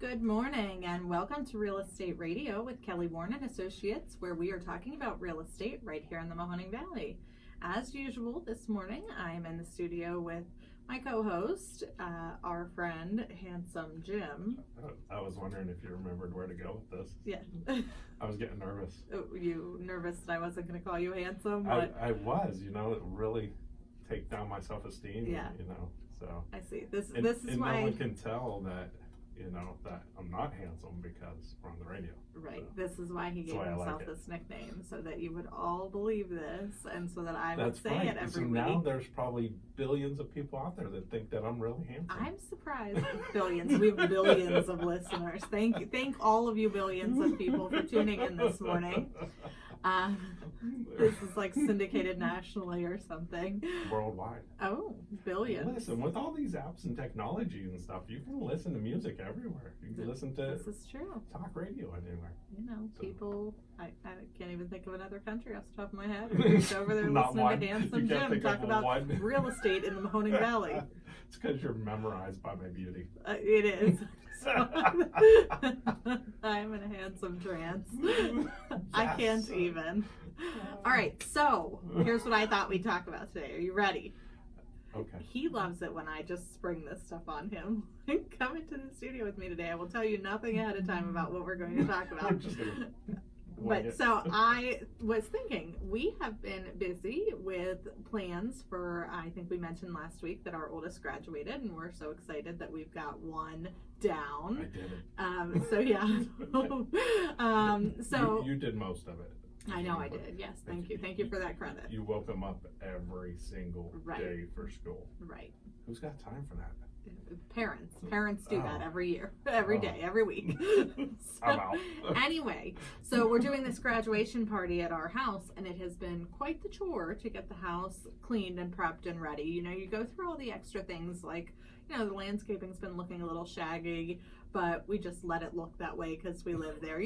Good morning and welcome to Real Estate Radio with Kelly Warren and Associates, where we are talking about real estate right here in the Mahoning Valley. As usual, this morning I am in the studio with my co-host, our friend, Handsome Jim. I was wondering if you remembered where to go with this. Yeah. I was getting nervous. You nervous that I wasn't going to call you handsome? I was, it really take down my self-esteem, Yeah. so. I see. This is and why. no one can tell that, that I'm not handsome because we're on the radio. Right. So. This is why he gave himself this nickname, so that you would all believe this, and so that I would say it every week. Now there's probably billions of people out there that think that I'm really handsome. I'm surprised. Billions. We have billions of listeners. Thank all of you billions of people for tuning in this morning. This is like syndicated nationally or something. Worldwide. Oh, billions. Listen, with all these apps and technology and stuff, you can listen to music everywhere. You can listen to this is true. Talk radio anywhere. People, I can't even think of another country off the top of my head. Who's over there listening to Handsome Jim talk about real estate in the Mahoning Valley. It's because you're memorized by my beauty. It is. So, I'm in a handsome trance. Yes. I can't even. All right, so here's what I thought we'd talk about today. Are you ready? Okay. He loves it when I just spring this stuff on him. Come into the studio with me today. I will tell you nothing ahead of time about what we're going to talk about. But so I was thinking, we have been busy with plans for, I think we mentioned last week that our oldest graduated, and we're so excited that we've got one down. I did it. So yeah. So you did most of it. I know I did. Yes, thank you. Thank you for that credit. You woke him up every single day for school. Right. Who's got time for that? Parents do that every year, every day, every week. I'm out. Anyway, so we're doing this graduation party at our house, and it has been quite the chore to get the house cleaned and prepped and ready. You go through all the extra things like, the landscaping's been looking a little shaggy, but we just let it look that way because we live there,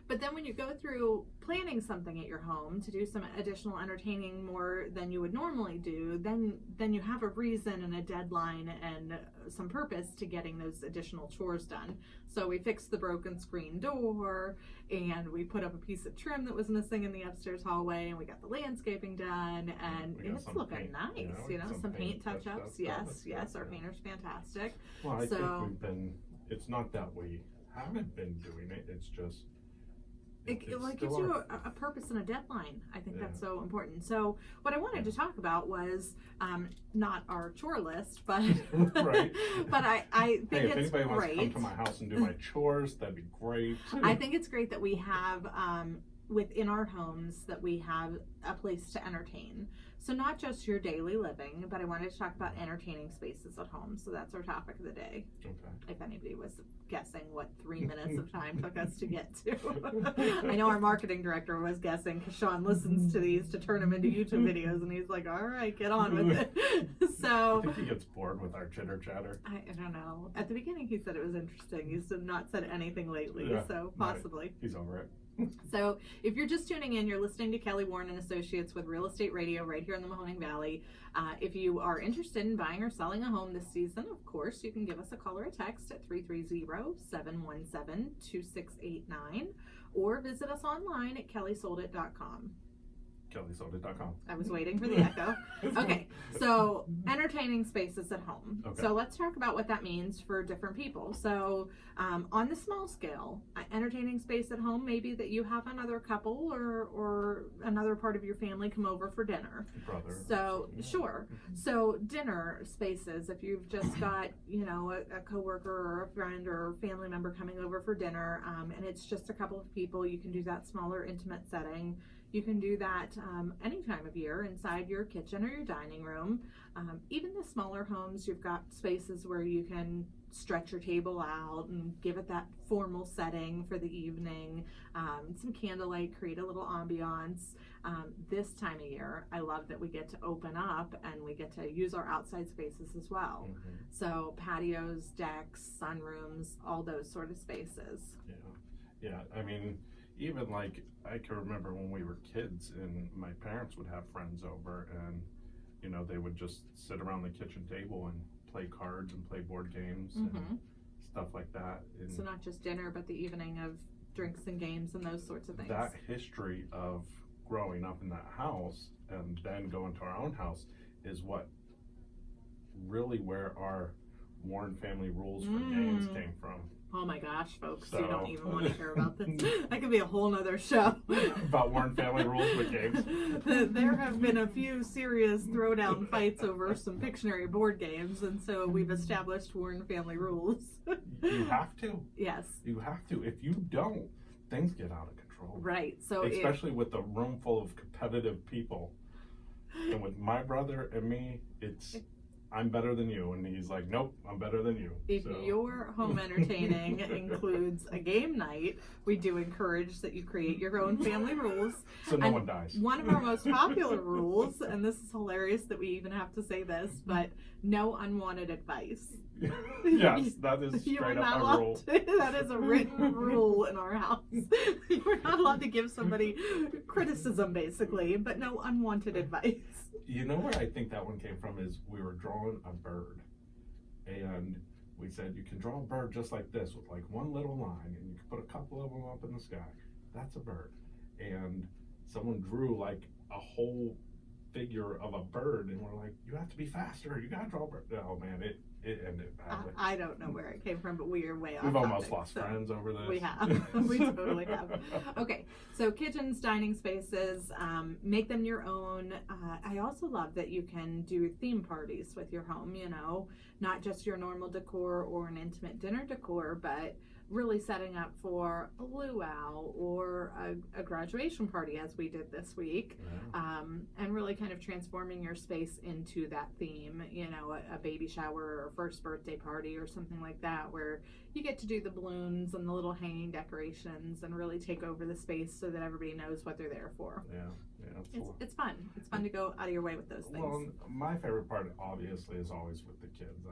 But then when you go through planning something at your home to do some additional entertaining more than you would normally do, then you have a reason and a deadline and some purpose to getting those additional chores done. So we fixed the broken screen door, and we put up a piece of trim that was missing in the upstairs hallway, and we got the landscaping done, and it's looking nice, some paint touch-ups. Yes, our painter's fantastic. Well, I think it's not that we haven't been doing it, it's just it gives you a purpose and a deadline. I think that's so important. So what I wanted to talk about was not our chore list, but right. But I think if it's anybody great. Wants to come to my house and do my chores, that'd be great. I think it's great that we have within our homes that we have a place to entertain. So not just your daily living, but I wanted to talk about entertaining spaces at home. So that's our topic of the day. Okay. If anybody was guessing what 3 minutes of time took us to get to. I know our marketing director was guessing because Sean listens to these to turn them into YouTube videos, and he's like, all right, get on with it. So I think he gets bored with our chitter chatter. I don't know. At the beginning he said it was interesting. He's not said anything lately, so possibly. He's over it. So if you're just tuning in, you're listening to Kelly Warren and Associates with Real Estate Radio right here in the Mahoning Valley. If you are interested in buying or selling a home this season, of course, you can give us a call or a text at 330-717-2689 or visit us online at kellysoldit.com. kellysoldit.com. I was waiting for the echo. Okay, so entertaining spaces at home. Okay. So let's talk about what that means for different people. So on the small scale, entertaining space at home may be that you have another couple or another part of your family come over for dinner. Brother. So sure. So dinner spaces, if you've just got a coworker or a friend or family member coming over for dinner, and it's just a couple of people, you can do that smaller, intimate setting. You can do that any time of year inside your kitchen or your dining room. Even the smaller homes, you've got spaces where you can stretch your table out and give it that formal setting for the evening. Some candlelight, create a little ambiance. This time of year, I love that we get to open up and we get to use our outside spaces as well. Mm-hmm. So patios, decks, sunrooms, all those sort of spaces. Yeah. I mean, even like I can remember when we were kids and my parents would have friends over and they would just sit around the kitchen table and play cards and play board games and stuff like that. And so not just dinner, but the evening of drinks and games and those sorts of things. that history of growing up in that house and then going to our own house is what really where our Warren family rules for games came from. Oh my gosh, folks, So- you don't even want to hear about this. That could be a whole nother show. About Warren family rules with games. There have been a few serious throwdown fights over some Pictionary board games, and so we've established Warren family rules. You have to. Yes. You have to. If you don't, things get out of control. Right. So Especially with a room full of competitive people. And with my brother and me, it's I'm better than you, and he's like, nope, I'm better than you. if So- your home entertaining includes a game night, we do encourage that you create your own family rules. so no and one dies. One of our most popular rules, and this is hilarious that we even have to say this, but no unwanted advice. Yes, that is You are straight not up a allowed rule. that is a written rule in our house. You're not allowed to give somebody criticism, basically, but no unwanted advice. You know where I think that one came from is we were drawing a bird, and we said you can draw a bird just like this with like one little line, and you can put a couple of them up in the sky. That's a bird. And someone drew like a whole figure of a bird, and we're like, you have to be faster. You gotta draw a bird. Oh man, it ended badly. I don't know where it came from, but we are way off We've almost topic, lost so friends over this. We have. We totally have. Okay, so kitchens, dining spaces, make them your own. I also love that you can do theme parties with your home, you know, not just your normal decor or an intimate dinner decor, but really setting up for a luau or a graduation party as we did this week. Yeah. And really kind of transforming your space into that theme, you know, a baby shower or first birthday party or something like that, where you get to do the balloons and the little hanging decorations and really take over the space so that everybody knows what they're there for. Yeah, It's fun. It's fun to go out of your way with those things. Well, my favorite part obviously is always with the kids.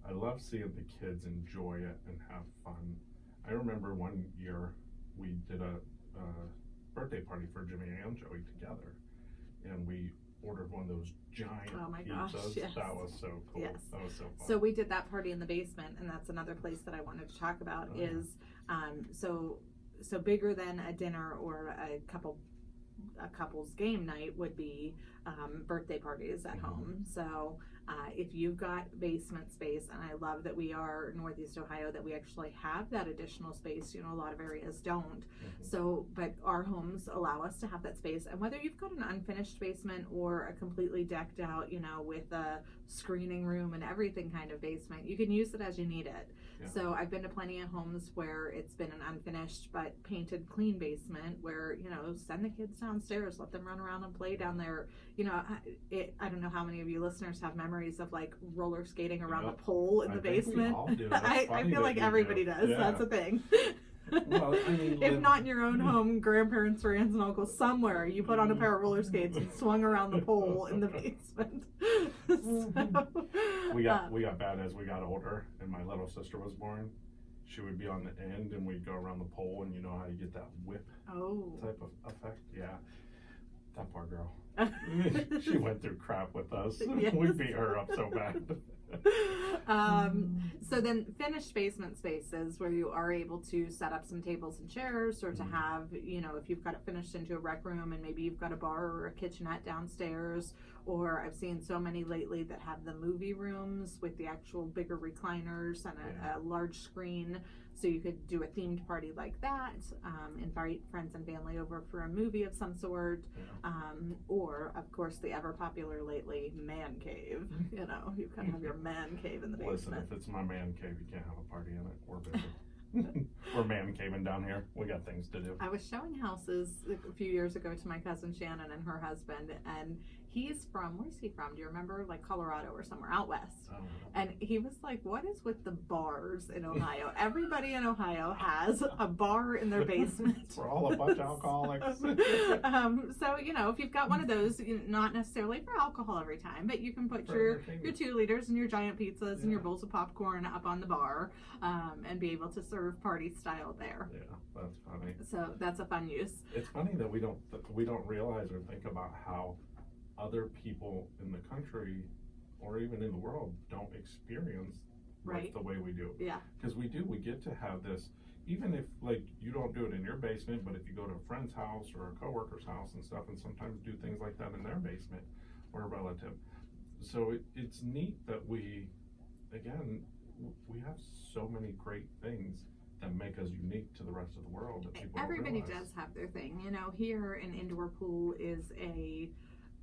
I love seeing the kids enjoy it and have fun. I remember one year we did a birthday party for Jimmy and Joey together, and we ordered one of those giant Oh my pizzas. gosh, yes. That was so cool. Yes. That was so fun. So we did that party in the basement, and that's another place that I wanted to talk about. Oh, yeah. Is so bigger than a dinner or a couple's game night would be birthday parties at home. So if you've got basement space, and I love that we are Northeast Ohio, that we actually have that additional space. You know, a lot of areas don't. So, but our homes allow us to have that space. And whether you've got an unfinished basement or a completely decked out, you know, with a screening room and everything kind of basement, you can use it as you need it. Yeah. So I've been to plenty of homes where it's been an unfinished but painted clean basement where, you know, send the kids downstairs, let them run around and play down there. You know, I don't know how many of you listeners have memories of like roller skating around Yep. the pole in I the think we basement. all do. That's I funny feel that like you everybody do. does. Yeah. That's a thing. Well, I mean, If not in your own home, grandparents or aunts and uncles somewhere, you put on a pair of roller skates and swung around the pole in the basement. So, we got bad as we got older, and my little sister was born. She would be on the end, and we'd go around the pole, and you know how you get that whip oh. type of effect. Yeah, that poor girl. She went through crap with us. Yes. We beat her up so bad. So then finished basement spaces where you are able to set up some tables and chairs, or to have, you know, if you've got it finished into a rec room and maybe you've got a bar or a kitchenette downstairs, or I've seen so many lately that have the movie rooms with the actual bigger recliners and a large screen. So you could do a themed party like that, invite friends and family over for a movie of some sort, or of course the ever popular lately man cave. You know, you can have your man cave in the Listen, basement. if it's my man cave, you can't have a party in it. We're busy. We're man caving down here. We got things to do. I was showing houses a few years ago to my cousin Shannon and her husband, and he's from, where's he from? Do you remember? Like Colorado or somewhere out west. And he was like, what is with the bars in Ohio? Everybody in Ohio has a bar in their basement. We're all a bunch of alcoholics. So, you know, if you've got one of those, not necessarily for alcohol every time, but you can put your 2 liters and your giant pizzas and your bowls of popcorn up on the bar, and be able to serve party style there. Yeah, that's funny. So that's a fun use. It's funny that we don't realize or think about how other people in the country or even in the world don't experience Right. with the way we do it. Yeah. Because we get to have this, even if like you don't do it in your basement, but if you go to a friend's house or a coworker's house and stuff, and sometimes do things like that in their basement or a relative. So it's neat that we have so many great things that make us unique to the rest of the world that people Everybody don't realize. does have their thing. You know, here an indoor pool is a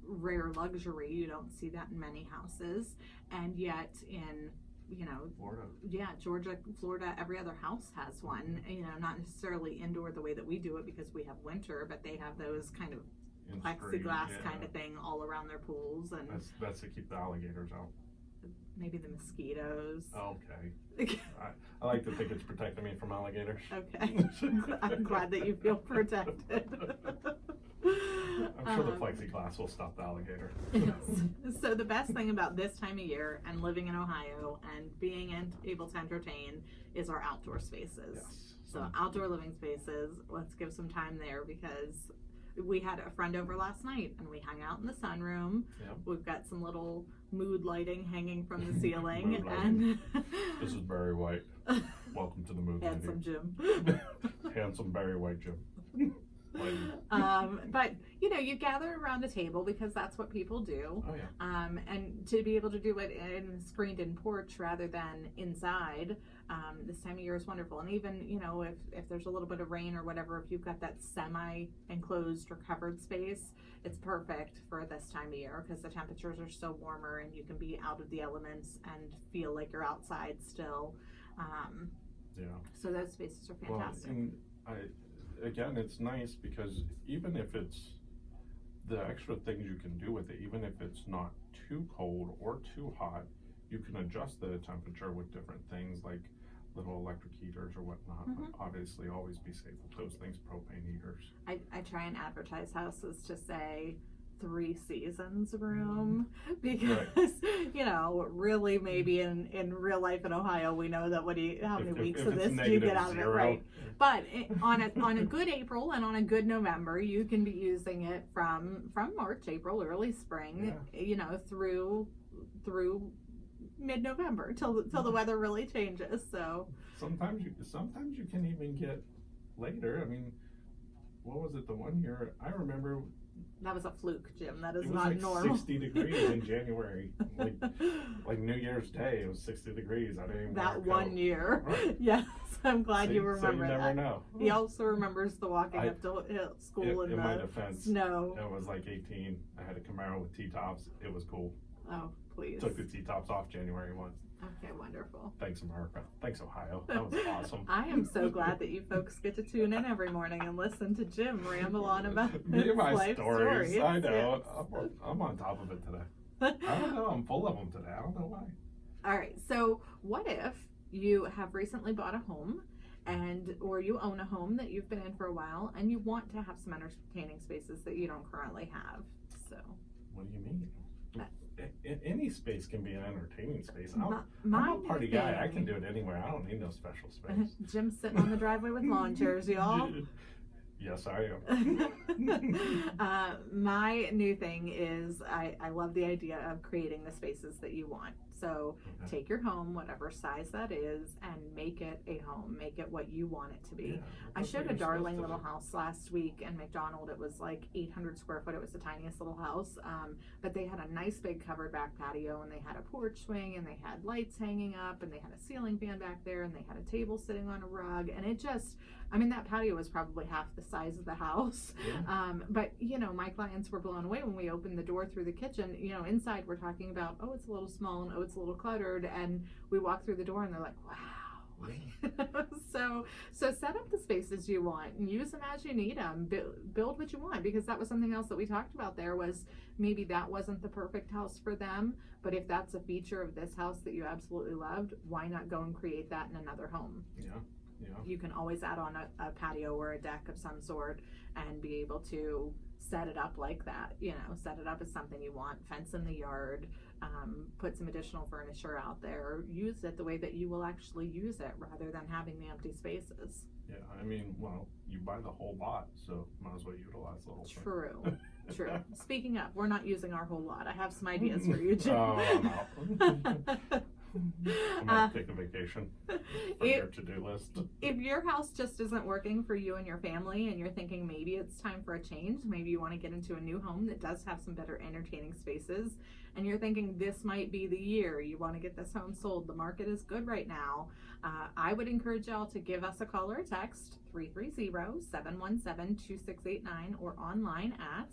rare luxury. You don't see that in many houses. And yet in, you know, Florida. Yeah, Georgia, Florida, every other house has one. You know, not necessarily indoor the way that we do it because we have winter, but they have those kind of plexiglass kind of thing all around their pools. And that's to keep the alligators out. Maybe the mosquitoes. Okay. I like to think it's protecting me from alligators. Okay. I'm glad that you feel protected. I'm sure the plexiglass will stop the alligator. Yes. So the best thing about this time of year and living in Ohio and being able to entertain is our outdoor spaces. Yes. So outdoor living spaces, let's give some time there because we had a friend over last night and we hung out in the sunroom. Yep. We've got some little mood lighting hanging from the ceiling. And this is Barry White. Welcome to the mood Handsome lighting. Jim. Handsome Barry White Jim. But you know, you gather around a table because that's what people do. Oh yeah. And to be able to do it in screened-in porch rather than inside, this time of year is wonderful. And even, you know, if there's a little bit of rain or whatever, if you've got that semi-enclosed or covered space, it's perfect for this time of year because the temperatures are so warmer and you can be out of the elements and feel like you're outside still. Yeah. So those spaces are fantastic. Well, and again, it's nice because even if it's the extra things you can do with it, even if it's not too cold or too hot, you can adjust the temperature with different things like little electric heaters or whatnot. Mm-hmm. But obviously, always be safe with those things, propane heaters. I try and advertise houses to say 3 seasons room because you know, really maybe in real life in Ohio we know that how many weeks of this do you get out of it, right? But on a good April and on a good November, you can be using it from March, April, early spring, you know, through mid-November till the weather really changes. So sometimes you can even get later. I mean, what was it the one year I remember? That was a fluke, Jim. That is it was not like normal. 60 degrees in January. Like New Year's Day, it was 60 degrees. I didn't even that wear a one coat. year. Right. Yes, I'm glad you remember so you never that. know. He also remembers the walking up to school in my the defense, snow. It was like 18. I had a Camaro with T-tops. It was cool. Oh, please. Took the T-tops off January 1. Okay, wonderful. Thanks, America. Thanks, Ohio. That was awesome. I am so glad that you folks get to tune in every morning and listen to Jim ramble on about Me his and my life stories. I know. Yes. I'm on top of it today. I don't know. I'm full of them today. I don't know why. All right. So, what if you have recently bought a home, or you own a home that you've been in for a while, and you want to have some entertaining spaces that you don't currently have? So. What do you mean? Any space can be an entertaining space. I'm My a party guy. I can do it anywhere. I don't need no special space. Jim's sitting on the driveway with lawn chairs, y'all. Yes, I am. My new thing is I love the idea of creating the spaces that you want. So take your home, whatever size that is, and make it a home. Make it what you want it to be. Yeah, I showed a darling little house last week in McDonald. It was like 800 square foot. It was the tiniest little house. But they had a nice big covered back patio, and they had a porch swing, and they had lights hanging up, and they had a ceiling fan back there, and they had a table sitting on a rug. And it just, I mean, that patio was probably half the size of the house. Yeah. But, you know, my clients were blown away when we opened the door through the kitchen. You know, inside we're talking about, oh, it's a little small, and oh, it's a little cluttered. And we walk through the door and they're like, wow. So set up the spaces you want and use them as you need them. Build what you want, because that was something else that we talked about there was maybe that wasn't the perfect house for them. But if that's a feature of this house that you absolutely loved, why not go and create that in another home? Yeah. Yeah. You can always add on a patio or a deck of some sort and be able to set it up like that. You know, set it up as something you want, fence in the yard, put some additional furniture out there, use it the way that you will actually use it rather than having the empty spaces. Yeah, I mean, well, you buy the whole lot, so might as well utilize the whole thing. True. True. Speaking of, we're not using our whole lot. I have some ideas for you, Jim. Oh, I'm out. I might take a vacation from your to-do list. If your house just isn't working for you and your family and you're thinking maybe it's time for a change, maybe you want to get into a new home that does have some better entertaining spaces, and you're thinking this might be the year you want to get this home sold, the market is good right now, I would encourage y'all to give us a call or a text, 330-717-2689, or online at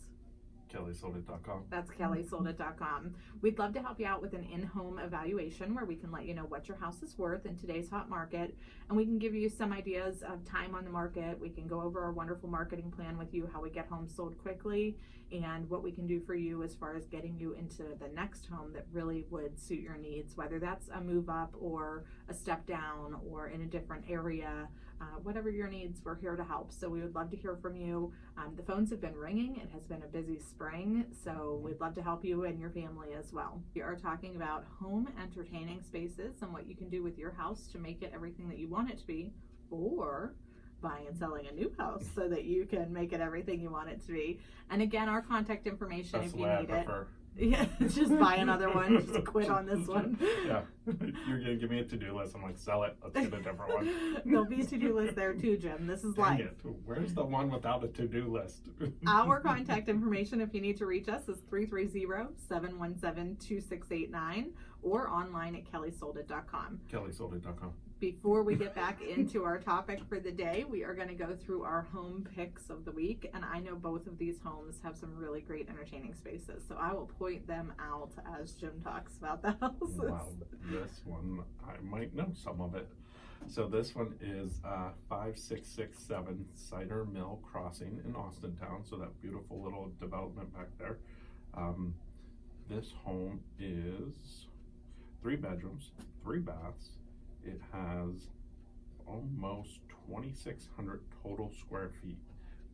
KellySoldIt.com. That's KellySoldIt.com. We'd love to help you out with an in-home evaluation where we can let you know what your house is worth in today's hot market, and we can give you some ideas of time on the market. We can go over our wonderful marketing plan with you, how we get homes sold quickly, and what we can do for you as far as getting you into the next home that really would suit your needs, whether that's a move up or a step down or in a different area. Whatever your needs, we're here to help. So we would love to hear from you. The phones have been ringing. It has been a busy spring, so we'd love to help you and your family as well. We are talking about home entertaining spaces and what you can do with your house to make it everything that you want it to be, or buying and selling a new house so that you can make it everything you want it to be. And again, our contact information, That's if the you way need I it. prefer. Yeah, just buy another one. Just quit on this one. Yeah, you're gonna give me a to-do list. I'm like, sell it. Let's get a different one. There'll be a to-do list there too, Jim. This is Dang life. it. Where's the one without a to-do list? Our contact information, if you need to reach us, is 330-717-2689 or online at KellySoldIt.com. KellySoldIt.com. Before we get back into our topic for the day, we are going to go through our home picks of the week, and I know both of these homes have some really great entertaining spaces, so I will point them out as Jim talks about the houses. Wow, this one, I might know some of it. So this one is 5667 Cider Mill Crossing in Austintown, so that beautiful little development back there. This home is 3 bedrooms, 3 baths. It has almost 2,600 total square feet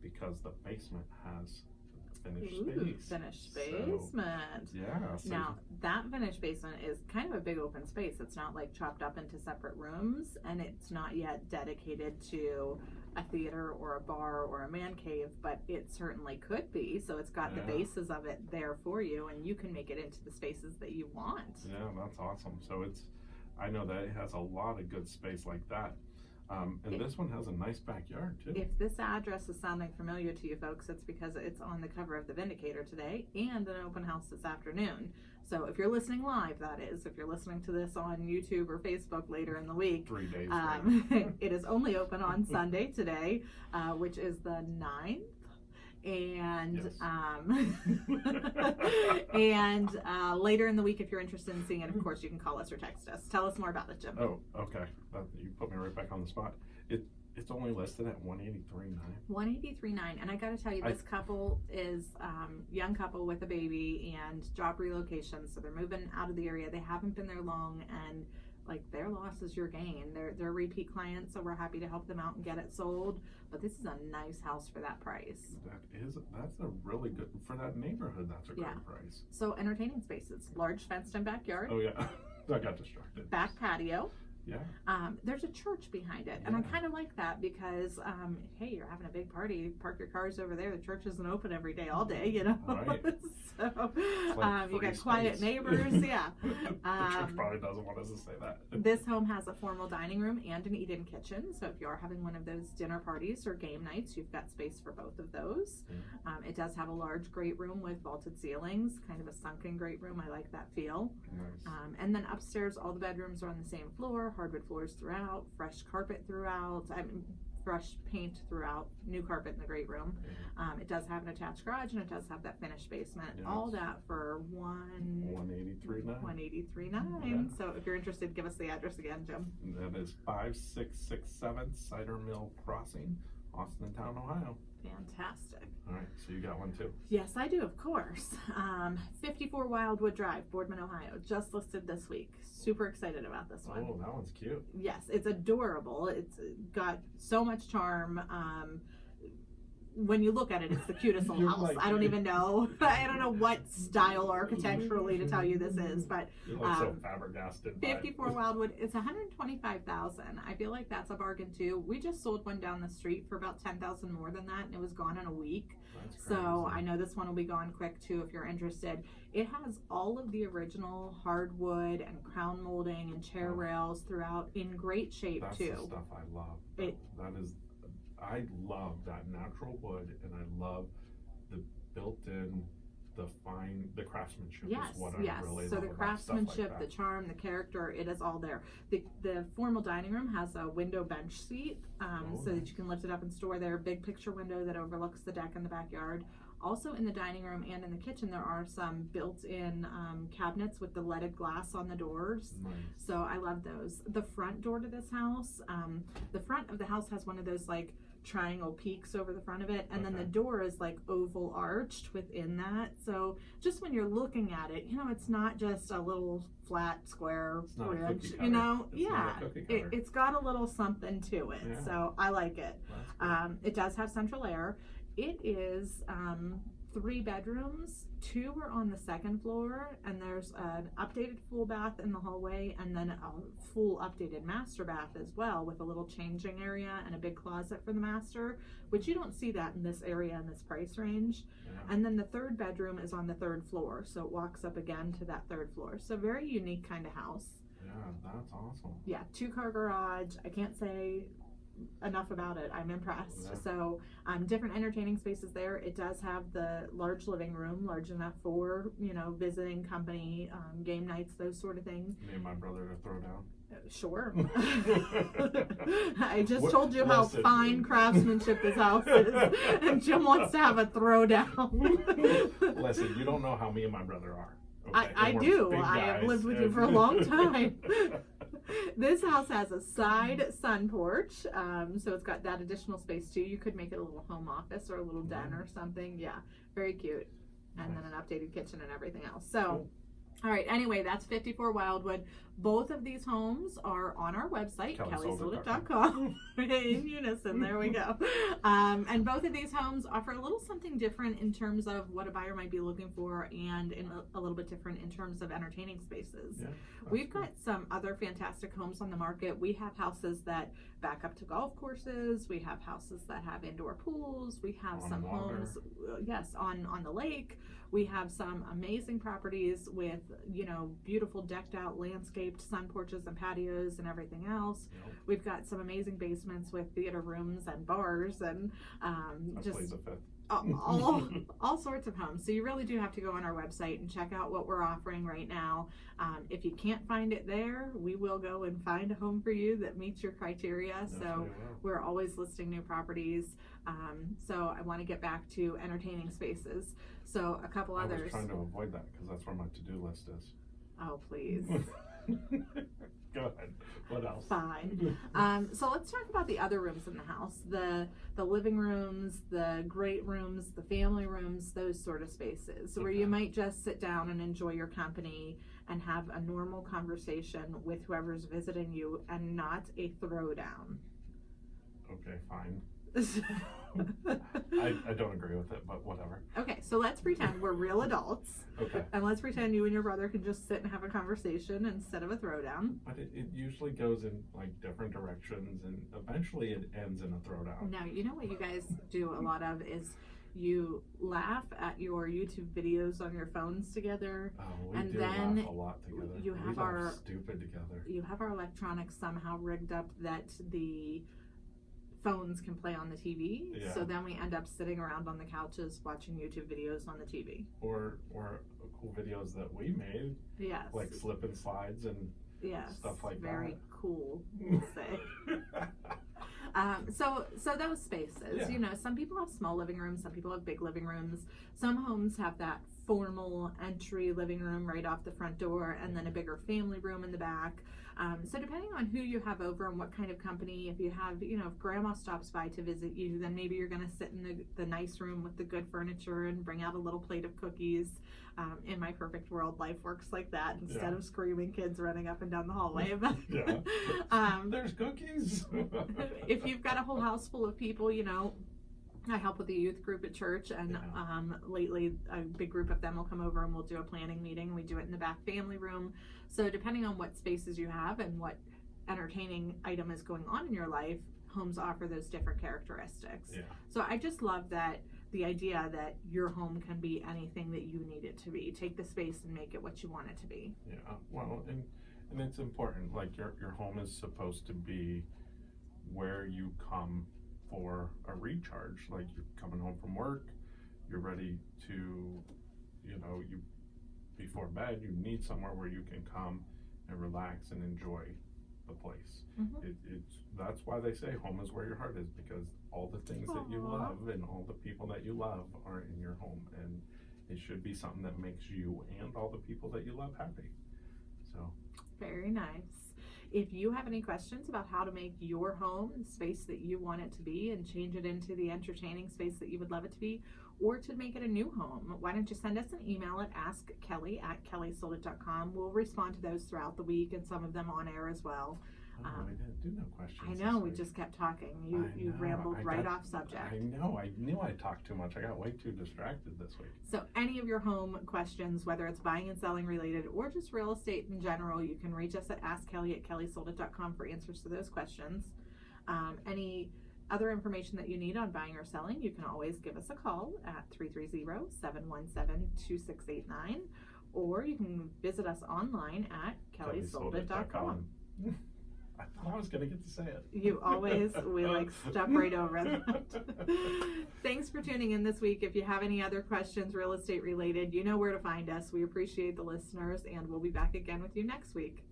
because the basement has finished space. Finished So, basement. yeah. So Now, that finished basement is kind of a big open space. It's not like chopped up into separate rooms, and it's not yet dedicated to a theater or a bar or a man cave, but it certainly could be. So it's got the bases of it there for you, and you can make it into the spaces that you want. yeah, that's awesome. So I know that it has a lot of good space like that. And this one has a nice backyard too. If this address is sounding familiar to you folks, it's because it's on the cover of the Vindicator today and an open house this afternoon. So if you're listening live, that is, if you're listening to this on YouTube or Facebook later in the week, 3 days it is only open on Sunday today, which is the 9th. And Yes. and later in the week, if you're interested in seeing it, of course, you can call us or text us. Tell us more about it, Jim. Oh, okay. You put me right back on the spot. It's only listed at $183,900. $183,900, and I got to tell you, this couple is young couple with a baby and job relocation, so they're moving out of the area. They haven't been there long, and like their loss is your gain. They're repeat clients, so we're happy to help them out and get it sold. But this is a nice house for that price. That's a really good for that neighborhood. That's a great price. So entertaining spaces, large fenced-in backyard. Oh yeah, I got distracted. Back patio. Yeah. There's a church behind it, and I kind of like that because, hey, you're having a big party, park your cars over there. The church isn't open every day, all day, you know. Right. So like you got space. quiet neighbors, yeah. The church probably doesn't want us to say that. This home has a formal dining room and an eat-in kitchen, so if you are having one of those dinner parties or game nights, you've got space for both of those. It does have a large great room with vaulted ceilings, kind of a sunken great room. I like that feel. Nice. And then upstairs, all the bedrooms are on the same floor, hardwood floors throughout, fresh carpet throughout, fresh paint throughout, new carpet in the great room. It does have an attached garage, and it does have that finished basement. Yes. All that for $183,900. $183,900. So if you're interested, give us the address again, Jim. That is 5667 Cider Mill Crossing, Austintown, Ohio. Fantastic. All right, so you got one too. Yes, I do, of course. 54 Wildwood Drive, Boardman, Ohio, just listed this week. Super excited about this one. Oh, that one's cute. Yes, it's adorable. It's got so much charm. when you look at it, it's the cutest little You're house. like- I don't even know. I don't know what style architecturally to tell you this is, but You're like so flabbergasted. 54 Wildwood, it's $125,000. I feel like that's a bargain too. We just sold one down the street for about $10,000 more than that, and it was gone in a week. That's So crazy. I know this one will be gone quick too if you're interested. It has all of the original hardwood and crown molding and chair rails throughout in great shape That's too. the stuff I love. It- I love that natural wood, and I love the built-in, the craftsmanship Yes, is what I yes. really So love the about stuff like craftsmanship, the that. charm, the character, it is all there. The formal dining room has a window bench seat, Oh, so that nice. you can lift it up and store there. Big picture window that overlooks the deck in the backyard. Also in the dining room and in the kitchen, there are some built-in cabinets with the leaded glass on the doors. Nice. So I love those. The front door to this house, the front of the house has one of those like triangle peaks over the front of it, and then the Okay. door is like oval arched within that. So just when you're looking at it, it's not just a little flat square It's not a ridge, cookie cutter. It's not a cookie cutter. it's got a little something to it. Yeah. So I like it. That's good. It does have central air. It is 3 bedrooms. 2 are on the second floor, and there's an updated full bath in the hallway, and then a full updated master bath as well, with a little changing area and a big closet for the master, which you don't see that in this area in this price range. Yeah. And then the 3rd bedroom is on the 3rd floor, so it walks up again to that 3rd floor. So very unique kind of house. Yeah, that's awesome. Yeah, 2-car garage. I can't say enough about it. I'm impressed. Yeah. So different entertaining spaces there. It does have the large living room, large enough for visiting company, game nights, those sort of things. Me and my brother to throw down. Sure. I just What- told you how listen. fine craftsmanship this house is, and Jim wants to have a throwdown. Listen, you don't know how me and my brother are. I And we're do. big I have guys, lived with you and- for a long time. This house has a side sun porch, so it's got that additional space too. You could make it a little home office or a little den or something. Yeah, very cute. And then an updated kitchen and everything else. So, Cool. all right. Anyway, that's 54 Wildwood. Both of these homes are on our website, kellysoldic.com. In unison, there we go. And both of these homes offer a little something different in terms of what a buyer might be looking for, and a little bit different in terms of entertaining spaces. Yeah, We've got some other fantastic homes on the market. We have houses that back up to golf courses. We have houses that have indoor pools. We have On some water. homes, yes, on the lake. We have some amazing properties with, beautiful decked out landscaped sun porches and patios and everything else. Yep. We've got some amazing basements with theater rooms and bars and That just plays a fifth. all sorts of homes. So you really do have to go on our website and check out what we're offering right now. If you can't find it there, we will go and find a home for you that meets your criteria. Yes, So we will. we're always listing new properties. So I want to get back to entertaining spaces. So a couple I was others. trying to avoid that because that's where my to-do list is. Oh, please. Go ahead. What else? Fine. So let's talk about the other rooms in the house, the living rooms, the great rooms, the family rooms, those sort of spaces where you Okay. might just sit down and enjoy your company and have a normal conversation with whoever's visiting you and not a throwdown. Okay, fine. I don't agree with it, but whatever. Okay, so let's pretend we're real adults, Okay. and let's pretend you and your brother can just sit and have a conversation instead of a throwdown. But it usually goes in like different directions, and eventually it ends in a throwdown. Now, you know what you guys do a lot of is you laugh at your YouTube videos on your phones together. Oh, we And do then laugh a lot together. you we have laugh our- stupid together. You have our electronics somehow rigged up that the phones can play on the TV. Yeah. So then we end up sitting around on the couches watching YouTube videos on the TV. Or cool videos that we made, Yes. like slip and slides and yes. stuff like Very that. cool, we'll say. So those spaces, Yeah. some people have small living rooms, some people have big living rooms. Some homes have that formal entry living room right off the front door, and then a bigger family room in the back. So depending on who you have over and what kind of company, if you have, if grandma stops by to visit you, then maybe you're going to sit in the nice room with the good furniture and bring out a little plate of cookies. In my perfect world, life works like that instead Yeah. of screaming kids running up and down the hallway. But, Yeah. There's cookies. if you've got a whole house full of people, I help with the youth group at church, and Yeah. lately a big group of them will come over and we'll do a planning meeting. We do it in the back family room. So depending on what spaces you have and what entertaining item is going on in your life, homes offer those different characteristics. Yeah. So I just love that the idea that your home can be anything that you need it to be. Take the space and make it what you want it to be. Yeah. Well, and it's important. Like your home is supposed to be where you come for a recharge. Like you're coming home from work, you're ready to, you before bed, you need somewhere where you can come and relax and enjoy the place. Mm-hmm. That's why they say home is where your heart is, because all the things that you love and all the people that you love are in your home, and it should be something that makes you and all the people that you love happy. So very nice. If you have any questions about how to make your home the space that you want it to be and change it into the entertaining space that you would love it to be, or to make it a new home, why don't you send us an email at askkelly@kellysoldit.com. We'll respond to those throughout the week, and some of them on air as well. I didn't do no questions. I know, we just kept talking. You rambled off subject. I know, I knew I talked too much. I got way too distracted this week. So any of your home questions, whether it's buying and selling related or just real estate in general, you can reach us at askkelly@kellysoldit.com for answers to those questions. Any other information that you need on buying or selling, you can always give us a call at 330-717-2689, or you can visit us online at kellysoldit.com. I thought I was going to get to say it. You always, we step right over that. Thanks for tuning in this week. If you have any other questions, real estate related, you know where to find us. We appreciate the listeners, and we'll be back again with you next week.